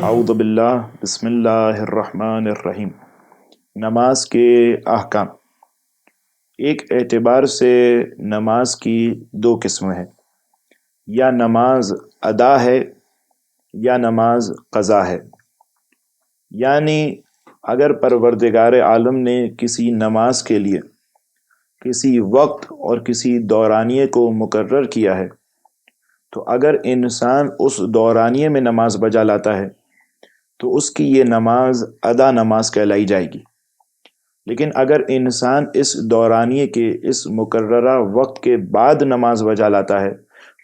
اعوذ باللہ بسم اللہ الرحمن الرحیم۔ نماز کے احکام۔ ایک اعتبار سے نماز کی دو قسمیں ہیں، یا نماز ادا ہے یا نماز قضا ہے۔ یعنی اگر پروردگار عالم نے کسی نماز کے لیے کسی وقت اور کسی دورانیے کو مقرر کیا ہے تو اگر انسان اس دورانیے میں نماز بجا لاتا ہے تو اس کی یہ نماز ادا نماز کہلائی جائے گی۔ لیکن اگر انسان اس دورانیے کے اس مقررہ وقت کے بعد نماز بجا لاتا ہے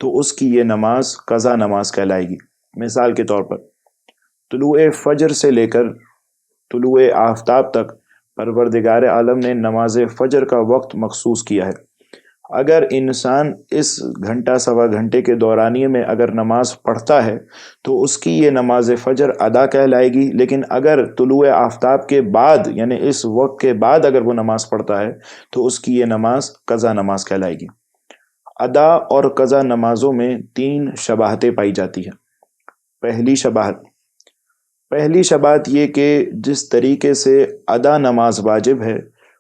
تو اس کی یہ نماز قضا نماز کہلائے گی۔ مثال کے طور پر طلوع فجر سے لے کر طلوع آفتاب تک پروردگار عالم نے نماز فجر کا وقت مخصوص کیا ہے۔ اگر انسان اس گھنٹہ سوا گھنٹے کے دورانیے میں اگر نماز پڑھتا ہے تو اس کی یہ نماز فجر ادا کہلائے گی، لیکن اگر طلوع آفتاب کے بعد یعنی اس وقت کے بعد اگر وہ نماز پڑھتا ہے تو اس کی یہ نماز قضا نماز کہلائے گی۔ ادا اور قضا نمازوں میں تین شباہتیں پائی جاتی ہیں۔ پہلی شباہت یہ کہ جس طریقے سے ادا نماز واجب ہے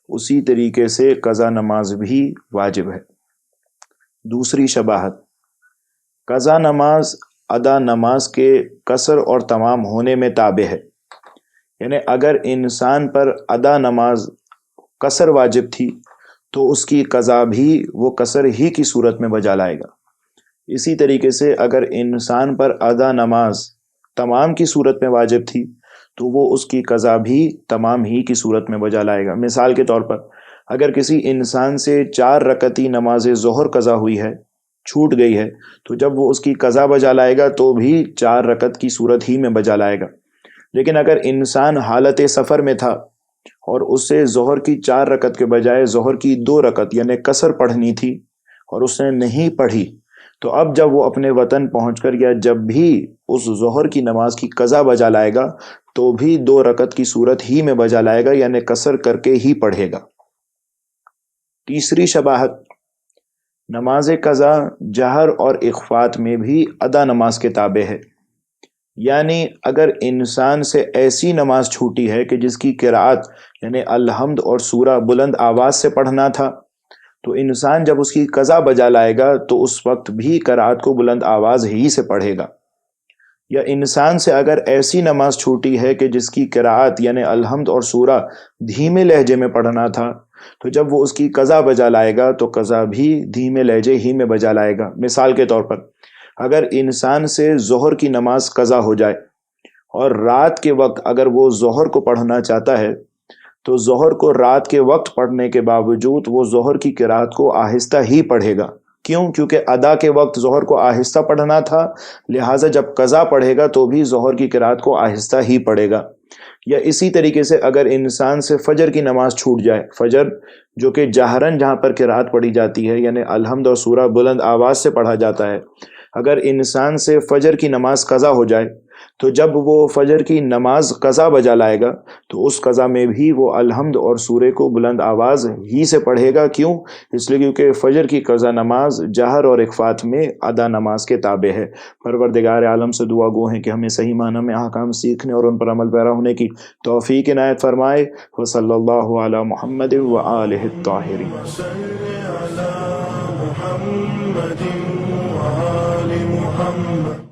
اسی طریقے سے قضا نماز بھی واجب ہے۔ دوسری شباہت، قضا نماز ادا نماز کے قصر اور تمام ہونے میں تابع ہے، یعنی اگر انسان پر ادا نماز قصر واجب تھی تو اس کی قضا بھی وہ قصر ہی کی صورت میں بجا لائے گا۔ اسی طریقے سے اگر انسان پر ادا نماز تمام کی صورت میں واجب تھی تو وہ اس کی قضا بھی تمام ہی کی صورت میں بجا لائے گا۔ مثال کے طور پر اگر کسی انسان سے 4 رکعتی نماز ظہر قضا ہوئی ہے، چھوٹ گئی ہے، تو جب وہ اس کی قضا بجا لائے گا تو بھی 4 رکعت کی صورت ہی میں بجا لائے گا۔ لیکن اگر انسان حالت سفر میں تھا اور اس سے ظہر کی 4 رکعت کے بجائے ظہر کی 2 رکعت یعنی قصر پڑھنی تھی اور اس نے نہیں پڑھی، تو اب جب وہ اپنے وطن پہنچ کر یا جب بھی اس ظہر کی نماز کی قضا بجا لائے گا تو بھی 2 رکعت کی صورت ہی میں بجا لائے گا، یعنی قصر کر کے ہی پڑھے گا۔ تیسری شباہت، نماز قضا جہر اور اخفات میں بھی ادا نماز کے تابع ہے۔ یعنی اگر انسان سے ایسی نماز چھوٹی ہے کہ جس کی قرأت یعنی الحمد اور سورہ بلند آواز سے پڑھنا تھا، تو انسان جب اس کی قضا بجا لائے گا تو اس وقت بھی قرأت کو بلند آواز ہی سے پڑھے گا۔ یا انسان سے اگر ایسی نماز چھوٹی ہے کہ جس کی قرأت یعنی الحمد اور سورہ دھیمے لہجے میں پڑھنا تھا، تو جب وہ اس کی قضا بجا لائے گا تو قضا بھی دھیمے لہجے ہی میں بجا لائے گا۔ مثال کے طور پر اگر انسان سے ظہر کی نماز قضا ہو جائے اور رات کے وقت اگر وہ ظہر کو پڑھنا چاہتا ہے تو ظہر کو رات کے وقت پڑھنے کے باوجود وہ ظہر کی قرأت کو آہستہ ہی پڑھے گا۔ کیوں؟ کیونکہ ادا کے وقت ظہر کو آہستہ پڑھنا تھا، لہٰذا جب قضا پڑھے گا تو بھی ظہر کی قرأت کو آہستہ ہی پڑھے گا۔ یا اسی طریقے سے اگر انسان سے فجر کی نماز چھوٹ جائے، فجر جو کہ جہرن جہاں پر قرأت پڑھی جاتی ہے یعنی الحمد اور سورہ بلند آواز سے پڑھا جاتا ہے، اگر انسان سے فجر کی نماز قضا ہو جائے تو جب وہ فجر کی نماز قضا بجا لائے گا تو اس قضا میں بھی وہ الحمد اور سورے کو بلند آواز ہی سے پڑھے گا۔ کیوں؟ اس لیے کیونکہ فجر کی قضا نماز جہر اور اخفات میں ادا نماز کے تابع ہے۔ پروردگار عالم سے دعا گو ہیں کہ ہمیں صحیح معنی میں احکام سیکھنے اور ان پر عمل پیرا ہونے کی توفیق عنایت فرمائے۔ وصلی اللہ علی محمد وآلہ الطاہرین۔ محمد